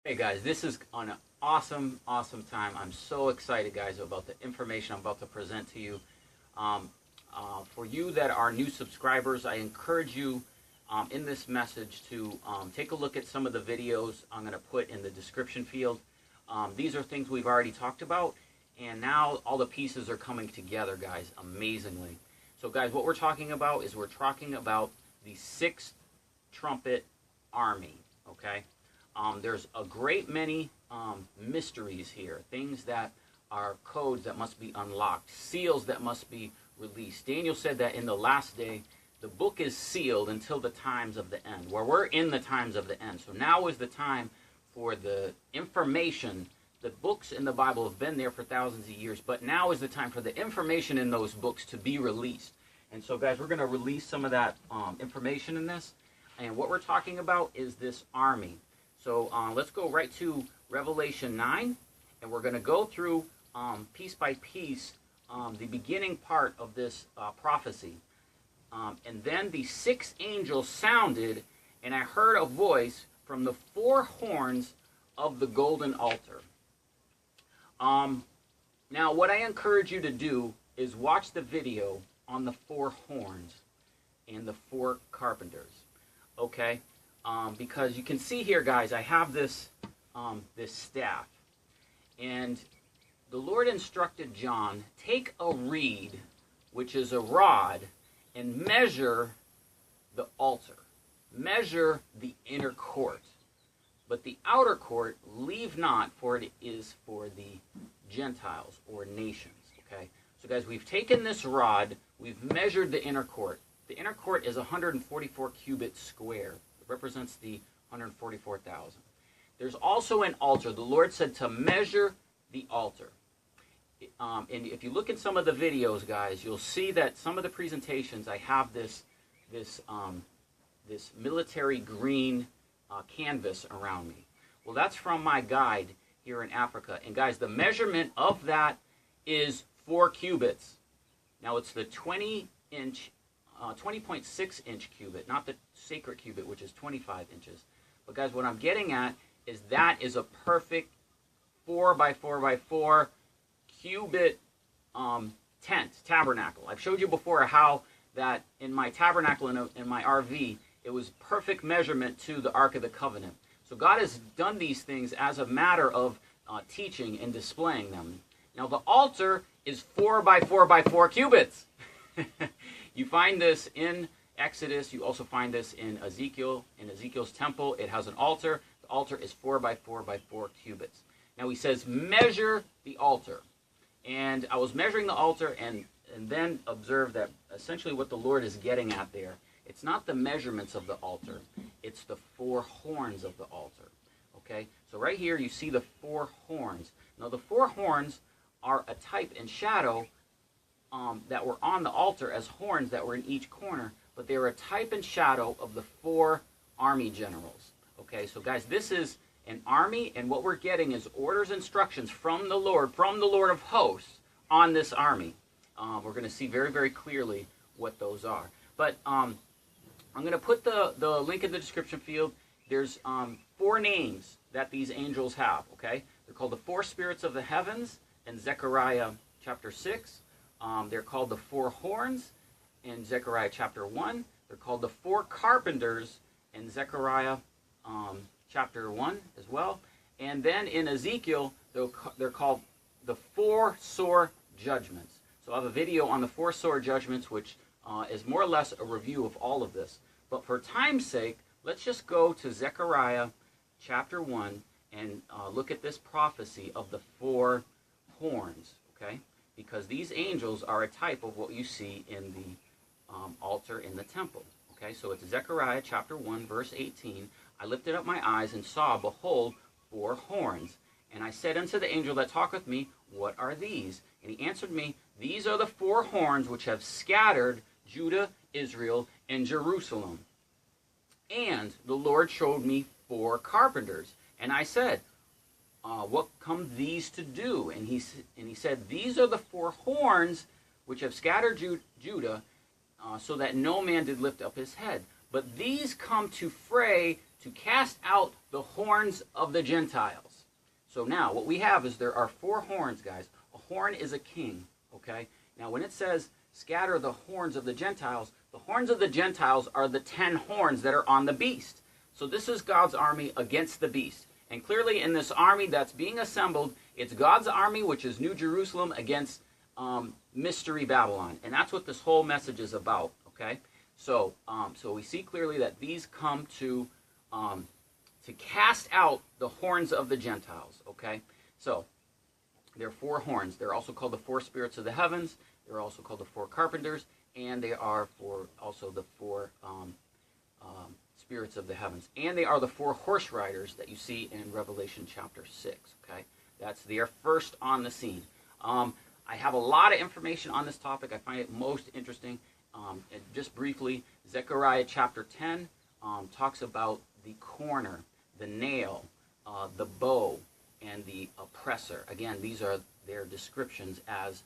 Hey guys, this is an awesome time. I'm so excited, guys, about the information I'm about to present to you. For you that are new subscribers, I encourage you in this message to take a look at some of the videos I'm going to put in the description field. These are things we've already talked about, and now all the pieces are coming together, guys, amazingly. So, guys, what we're talking about is we're talking about the 6th trumpet army, okay? There's a great many mysteries here, things that are codes that must be unlocked, seals that must be released. Daniel said that in the last day, the book is sealed until the times of the end. Well, we're in the times of the end. So now is the time for the information. The books in the Bible have been there for thousands of years, but now is the time for the information in those books to be released. And so, guys, we're going to release some of that information in this. And what we're talking about is this army. So let's go right to Revelation 9, and we're going to go through piece by piece the beginning part of this prophecy. And then the 6th angel sounded, and I heard a voice from the 4 horns of the golden altar. Now, what I encourage you to do is watch the video on the 4 horns and the 4 carpenters, okay? Because you can see here, guys, I have this this staff, and the Lord instructed John, take a reed, which is a rod, and measure the altar. Measure the inner court. But the outer court leave not, for it is for the Gentiles or nations. Okay? So, guys, we've taken this rod, we've measured the inner court. The inner court is 144 cubits square. It represents the 144,000. There's also an altar. The Lord said to measure the altar. And if you look at some of the videos, guys, you'll see that some of the presentations, I have this military green canvas around me. Well, that's from my guide here in Africa. And, guys, the measurement of that is 4 cubits. Now, it's the 20.6 inch cubit, not the sacred cubit, which is 25 inches. But, guys, what I'm getting at is that is a perfect 4 by 4 by 4 cubit tent, tabernacle. I've showed you before how that in my tabernacle in my RV, it was perfect measurement to the Ark of the Covenant. So God has done these things as a matter of teaching and displaying them. Now the altar is 4 by 4 by 4 cubits. You find this in Exodus. You also find this in Ezekiel. In Ezekiel's temple, it has an altar. The altar is 4 by 4 by 4 cubits. Now he says, measure the altar. And I was measuring the altar and then observed that essentially what the Lord is getting at there, it's not the measurements of the altar, it's the 4 horns of the altar. Okay? So right here you see the 4 horns. Now the 4 horns are a type and shadow that were on the altar as horns that were in each corner, but they were a type and shadow of the 4 army generals. Okay, so guys, this is an army, and what we're getting is orders, instructions from the Lord of hosts on this army. We're going to see very, very clearly what those are. But I'm going to put the link in the description field. There's 4 names that these angels have, okay? They're called the 4 spirits of the heavens in Zechariah chapter 6. They're called the 4 horns in Zechariah chapter 1. They're called the 4 carpenters in Zechariah chapter 1 as well. And then in Ezekiel, they're called the 4 sore judgments. So I have a video on the 4 sore judgments, which is more or less a review of all of this. But for time's sake, let's just go to Zechariah chapter 1 and look at this prophecy of the 4 horns, okay? Because these angels are a type of what you see in the altar in the temple. Okay, so it's Zechariah chapter 1, verse 18. I lifted up my eyes and saw, behold, 4 horns. And I said unto the angel that talked with me, what are these? And he answered me, these are the 4 horns which have scattered Judah, Israel, and Jerusalem. And the Lord showed me 4 carpenters. And I said, what come these to do? And he said, these are the 4 horns which have scattered Judah, so that no man did lift up his head. But these come to fray to cast out the horns of the Gentiles. So now what we have is there are 4 horns, guys. A horn is a king, okay? Now when it says scatter the horns of the Gentiles are the 10 horns that are on the beast. So this is God's army against the beast. And clearly in this army that's being assembled, it's God's army, which is New Jerusalem, against Mystery Babylon. And that's what this whole message is about, okay? So we see clearly that these come to cast out the horns of the Gentiles, okay? So there are 4 horns. They're also called the 4 spirits of the heavens. They're also called the 4 carpenters, and they are also the 4 spirits of the heavens. And they are the 4 horse riders that you see in Revelation chapter 6, okay? They are first on the scene. I have a lot of information on this topic. I find it most interesting. And just briefly, Zechariah chapter 10 talks about the corner, the nail, the bow, and the oppressor. Again, these are their descriptions as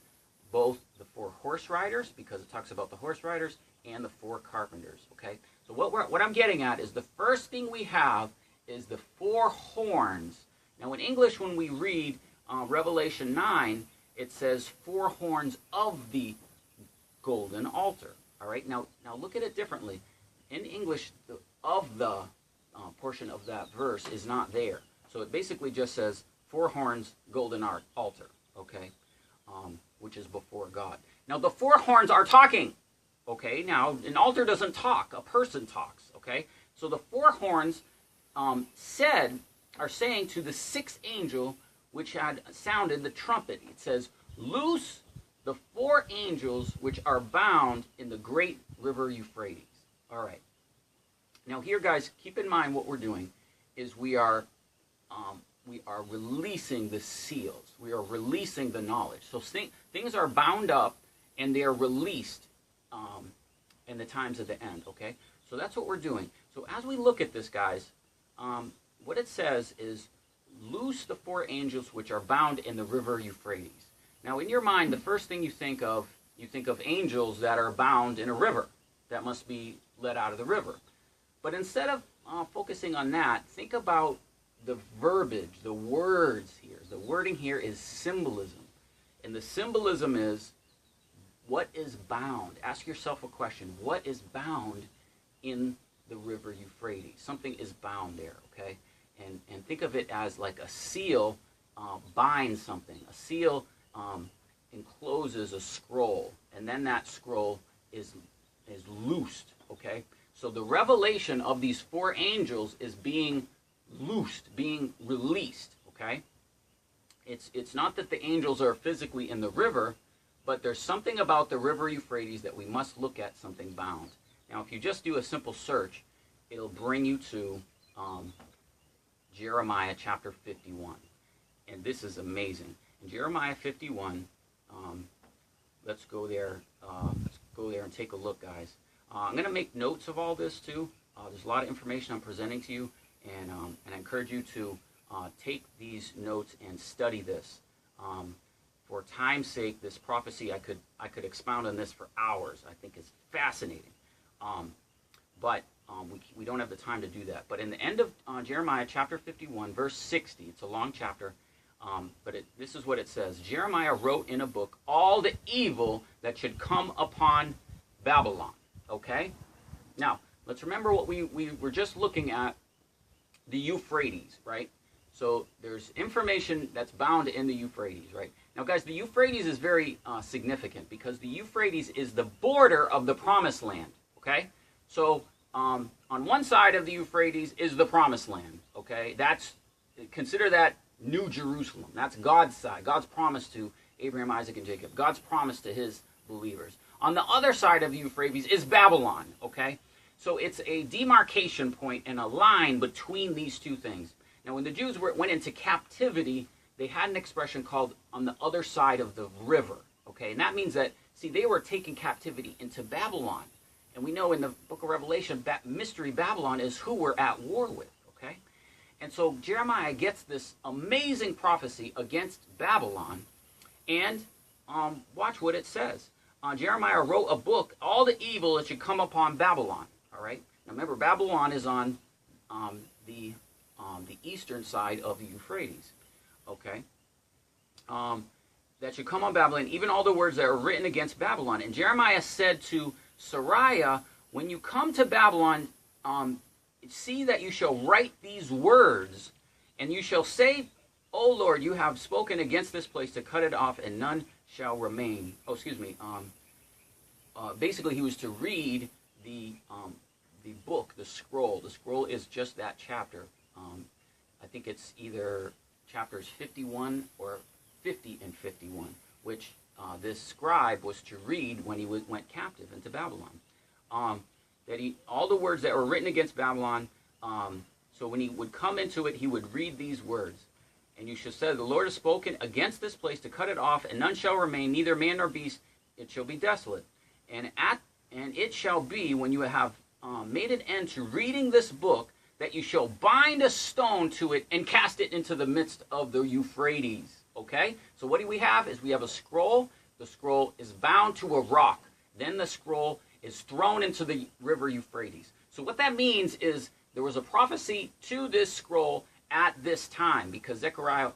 both the 4 horse riders, because it talks about the horse riders, and the 4 carpenters, okay? So what I'm getting at is the first thing we have is the 4 horns. Now in English, when we read Revelation 9, it says 4 horns of the golden altar, all right? Now look at it differently. In English, the portion of that verse is not there. So it basically just says 4 horns, golden altar, okay? Which is before God. Now the 4 horns are talking, okay? Now an altar doesn't talk, a person talks, okay? So the 4 horns are saying to the 6th angel which had sounded the trumpet, it says, loose the 4 angels which are bound in the great river Euphrates. All right. Now here, guys, keep in mind what we're doing is we are releasing the seals. We are releasing the knowledge. So things are bound up and they are released in the times of the end, okay? So that's what we're doing. So as we look at this, guys, what it says is, loose the 4 angels which are bound in the river Euphrates. Now in your mind, the first thing you think of angels that are bound in a river that must be let out of the river. But instead of focusing on that, think about the verbiage, the words here. The wording here is symbolism. And the symbolism is, what is bound? Ask yourself a question. What is bound in the river Euphrates? Something is bound there, okay? And think of it as like a seal binds something. A seal encloses a scroll, and then that scroll is loosed, okay? So the revelation of these 4 angels is being loosed, being released, okay? It's not that the angels are physically in the river, but there's something about the river Euphrates that we must look at, something bound. Now, if you just do a simple search, it'll bring you to Jeremiah chapter 51. And this is amazing. In Jeremiah 51, let's go there and take a look, guys. I'm going to make notes of all this too. There's a lot of information I'm presenting to you, and I encourage you to take these notes and study this. For time's sake, this prophecy, I could expound on this for hours. I think it's fascinating. But we don't have the time to do that. But in the end of Jeremiah chapter 51, verse 60, it's a long chapter, but this is what it says. Jeremiah wrote in a book all the evil that should come upon Babylon. Okay? Now, let's remember what we were just looking at, the Euphrates, right? So there's information that's bound in the Euphrates, right? Now, guys, the Euphrates is very significant because the Euphrates is the border of the Promised Land, okay? So on one side of the Euphrates is the Promised Land, okay? Consider that New Jerusalem. That's God's side, God's promise to Abraham, Isaac, and Jacob, God's promise to his believers. On the other side of the Euphrates is Babylon, okay? So it's a demarcation point and a line between these two things. Now, when the Jews went into captivity, they had an expression called on the other side of the river, okay? And that means that, see, they were taking captivity into Babylon. And we know in the book of Revelation, Mystery Babylon is who we're at war with, okay? And so Jeremiah gets this amazing prophecy against Babylon, and watch what it says. Jeremiah wrote a book, all the evil that should come upon Babylon, all right? Now remember, Babylon is on the eastern side of the Euphrates. Okay. That should come on Babylon, even all the words that are written against Babylon. And Jeremiah said to Sariah, when you come to Babylon, see that you shall write these words, and you shall say, O Lord, you have spoken against this place to cut it off, and none shall remain. Oh, excuse me. Basically, he was to read the book, the scroll. The scroll is just that chapter. I think it's either chapters 51 or 50 and 51, which this scribe was to read when he went captive into Babylon. All the words that were written against Babylon, so when he would come into it, he would read these words. And you shall say, the Lord has spoken against this place to cut it off, and none shall remain, neither man nor beast, it shall be desolate. And it shall be, when you have made an end to reading this book, that you shall bind a stone to it and cast it into the midst of the Euphrates. Okay? So what do we have? Is we have a scroll. The scroll is bound to a rock. Then the scroll is thrown into the river Euphrates. So what that means is there was a prophecy to this scroll at this time, because Jeremiah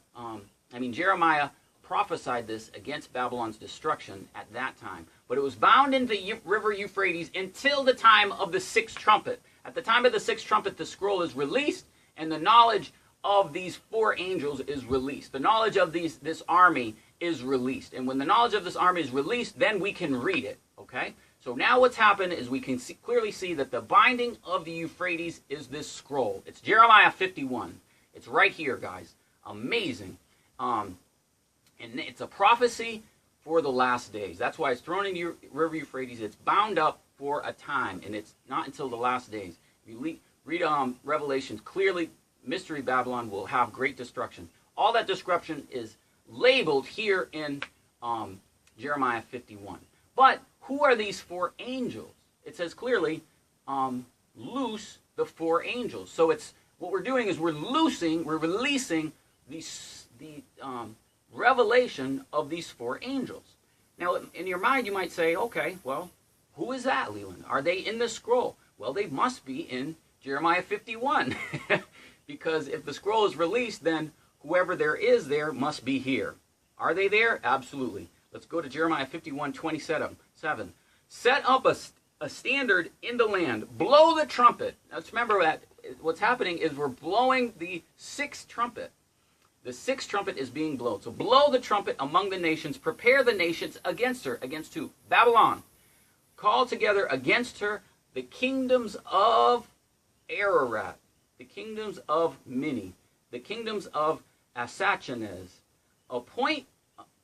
prophesied this against Babylon's destruction at that time. But it was bound in the river Euphrates until the time of the sixth trumpet. At the time of the sixth trumpet, the scroll is released, and the knowledge of these four angels is released. The knowledge of this army is released. And when the knowledge of this army is released, then we can read it. Okay? So now what's happened is we can clearly see that the binding of the Euphrates is this scroll. It's Jeremiah 51. It's right here, guys. Amazing. And it's a prophecy for the last days. That's why it's thrown in the river Euphrates. It's bound up for a time, and it's not until the last days. If you read Revelations, clearly Mystery Babylon will have great destruction. All that destruction is labeled here in Jeremiah 51. But who are these four angels? It says clearly, loose the four angels. So it's what we're doing is we're releasing the revelation of these four angels. Now, in your mind, you might say, okay, well, who is that, Leland? Are they in the scroll? Well, they must be in Jeremiah 51. Because if the scroll is released, then whoever there must be here. Are they there? Absolutely. Let's go to Jeremiah 51:27. Set up a standard in the land. Blow the trumpet. Now, let's remember that what's happening is we're blowing the sixth trumpet. The sixth trumpet is being blown. So blow the trumpet among the nations. Prepare the nations against her. Against who? Babylon. Call together against her the kingdoms of Ararat, the kingdoms of Minni, the kingdoms of Ashchenaz. Appoint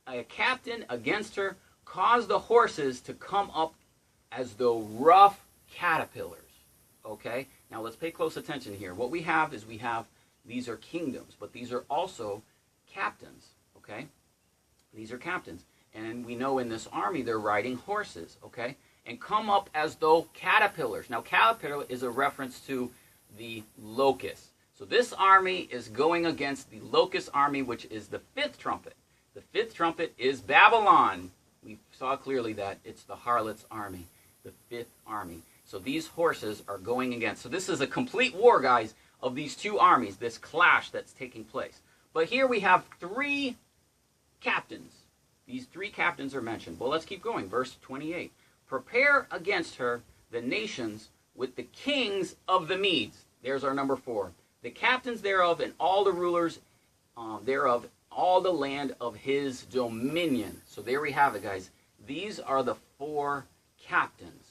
a captain against her. Cause the horses to come up as though rough caterpillars. Okay? Now let's pay close attention here. What we have is these are kingdoms, but these are also captains. Okay? These are captains. And we know in this army they're riding horses. Okay? And come up as though caterpillars. Now caterpillar is a reference to the locust. So this army is going against the locust army, which is the fifth trumpet. The fifth trumpet is Babylon. We saw clearly that it's the harlot's army, the fifth army. So these horses are going against. So this is a complete war, guys, of these two armies, this clash that's taking place. But here we have three captains. These three captains are mentioned. Well, let's keep going. Verse 28. Prepare against her the nations with the kings of the Medes. There's our number 4. The captains thereof and all the rulers thereof, all the land of his dominion. So there we have it, guys. These are the 4 captains,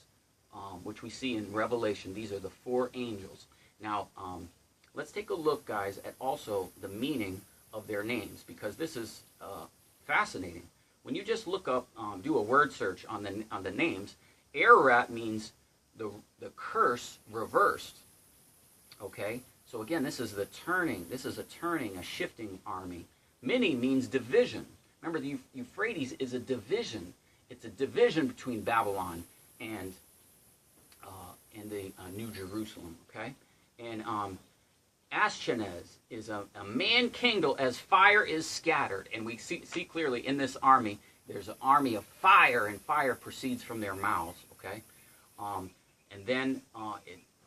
which we see in Revelation. These are the 4 angels. Now, let's take a look, guys, at also the meaning of their names, because this is fascinating. When you just look up, do a word search on the names, Ararat means the curse reversed. Okay? So again, this is the turning. This is a turning, a shifting army. Minni means division. Remember, the Euphrates is a division. It's a division between Babylon and the New Jerusalem. Okay? And Ashchenaz is a man kindled as fire is scattered. And we see clearly in this army, there's an army of fire, and fire proceeds from their mouths. Okay? And then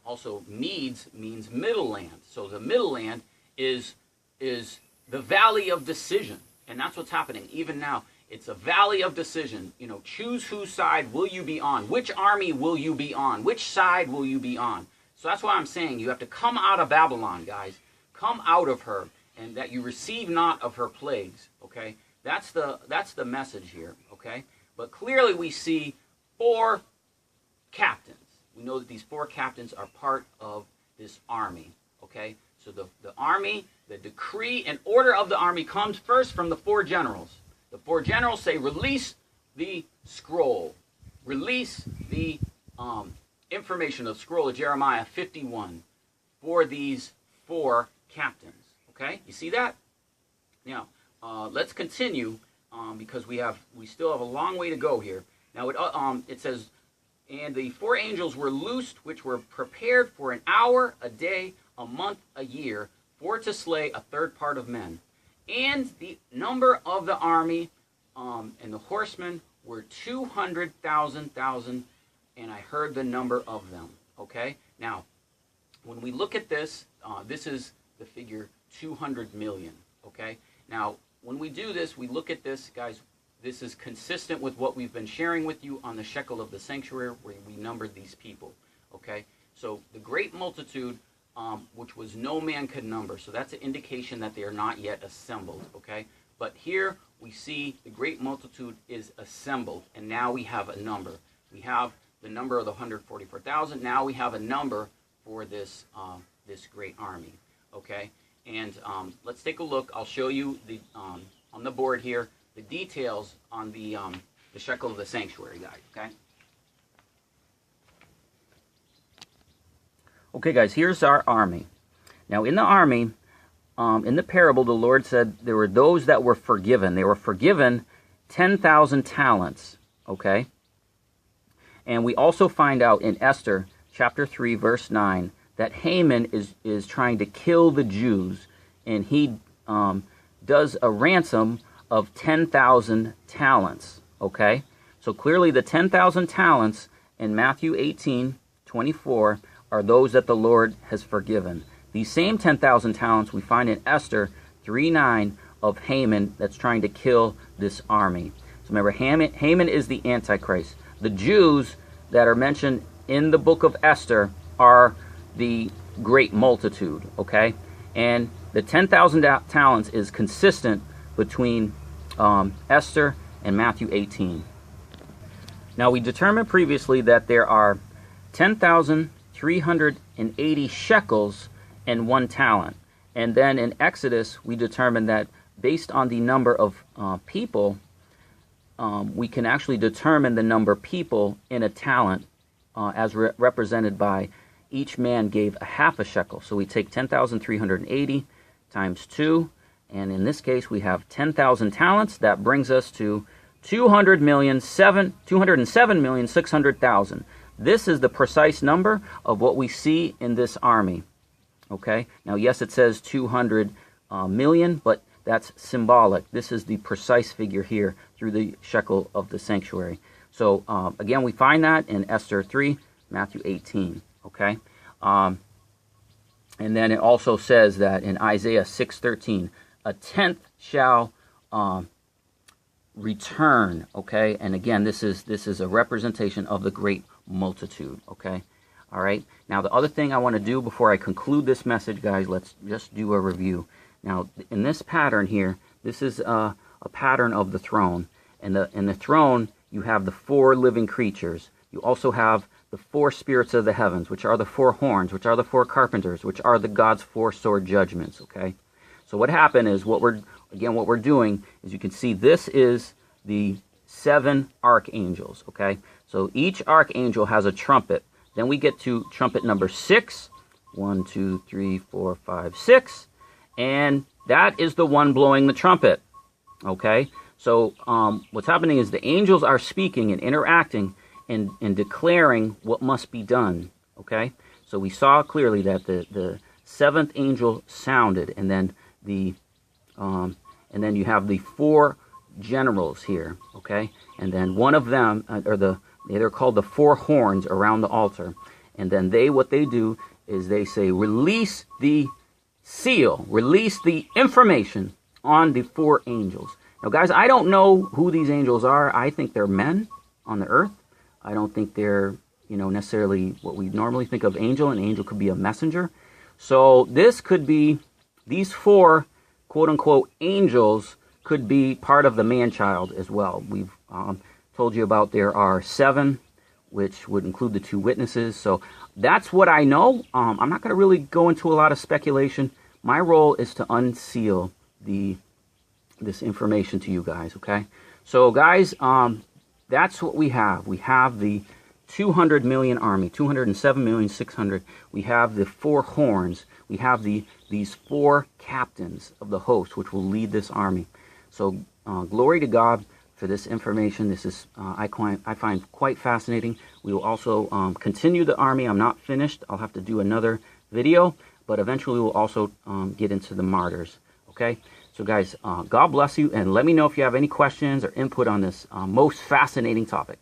also means middle land. So the middle land is the valley of decision. And that's what's happening even now. It's a valley of decision. You know, choose whose side will you be on? Which army will you be on? Which side will you be on? So that's why I'm saying you have to come out of Babylon, guys. Come out of her, and that you receive not of her plagues. Okay? That's the message here. Okay? But clearly we see 4 captains. We know that these 4 captains are part of this army. Okay? So the army, the decree and order of the army comes first from the 4 generals. The 4 generals say, release the scroll. Release the information of the scroll of Jeremiah 51 for these 4 captains. Okay? You see that? Now, let's continue because we still have a long way to go here. Now, it says, and the 4 angels were loosed, which were prepared for an hour, a day, a month, a year, for to slay a third part of men. And the number of the army and the horsemen were 200,000, and I heard the number of them. Okay? Now, when we look at this, this is the figure 200 million. Okay? Now, when we do this, we look at this, guys, this is consistent with what we've been sharing with you on the shekel of the sanctuary, where we numbered these people. Okay? So the great multitude, which was no man could number. So that's an indication that they are not yet assembled. Okay? But here we see the great multitude is assembled, and now we have a number. We have the number of the 144,000. Now we have a number for this this great army. Okay? And let's take a look. I'll show you the on the board here the details on the shekel of the sanctuary, guys. Okay. Okay, guys. Here's our army. Now, in the army, in the parable, the Lord said there were those that were forgiven. They were forgiven 10,000 talents. Okay. And we also find out in Esther chapter 3, verse 9, that Haman is trying to kill the Jews, and he does a ransom of 10,000 talents. Okay? So clearly the 10,000 talents in Matthew 18:24 are those that the Lord has forgiven. These same 10,000 talents we find in Esther 3:9 of Haman that's trying to kill this army. So remember, Haman is the Antichrist. The Jews that are mentioned in the book of Esther are the great multitude, okay? And the 10,000 talents is consistent between Esther and Matthew 18. Now, we determined previously that there are 10,380 shekels and 1 talent. And then in Exodus, we determined that based on the number of people, we can actually determine the number of people in a talent as represented by each man gave a half a shekel. So we take 10,380 times 2, and in this case we have 10,000 talents. That brings us to 207,600,000. This is the precise number of what we see in this army. Okay? Now, yes, it says 200 million, but that's symbolic. This is the precise figure here through the shekel of the sanctuary. So, again, we find that in Esther 3, Matthew 18. Okay? And then it also says that in Isaiah 6:13, a tenth shall return. Okay? And again, this is a representation of the great multitude. Okay? All right? Now, the other thing I want to do before I conclude this message, guys, let's just do a review. Now, in this pattern here, this is a pattern of the throne. And in the throne, you have the 4 living creatures. You also have the 4 spirits of the heavens, which are the 4 horns, which are the 4 carpenters, which are the God's 4 sword judgments. Okay? So what happened is, what we're doing is, you can see this is the 7 archangels. Okay? So each archangel has a trumpet. Then we get to trumpet number 6. 1, 2, 3, 4, 5, 6. And that is the one blowing the trumpet. Okay? So what's happening is the angels are speaking and interacting and declaring what must be done. Okay? So we saw clearly that the 7th angel sounded, and then you have the 4 generals here. Okay? And then one of them, they're called the 4 horns around the altar. And then what they do is they say, release the seal, release the information on the 4 angels. Now, guys, I don't know who these angels are. I think they're men on the earth. I don't think they're, necessarily what we normally think of angel. An angel could be a messenger. So this could be, these 4 quote-unquote angels could be part of the man-child as well. We've told you about there are 7, which would include the 2 witnesses. So that's what I know. I'm not going to really go into a lot of speculation. My role is to unseal this information to you guys, okay? So, guys, that's what we have. We have the 200 million army, 207,600,000. We have the 4 horns. We have these 4 captains of the host, which will lead this army. So, glory to God for this information. This is I find quite fascinating. We will also continue the army. I'm not finished. I'll have to do another video, but eventually we'll also get into the martyrs. Okay, so guys, God bless you, and let me know if you have any questions or input on this most fascinating topic.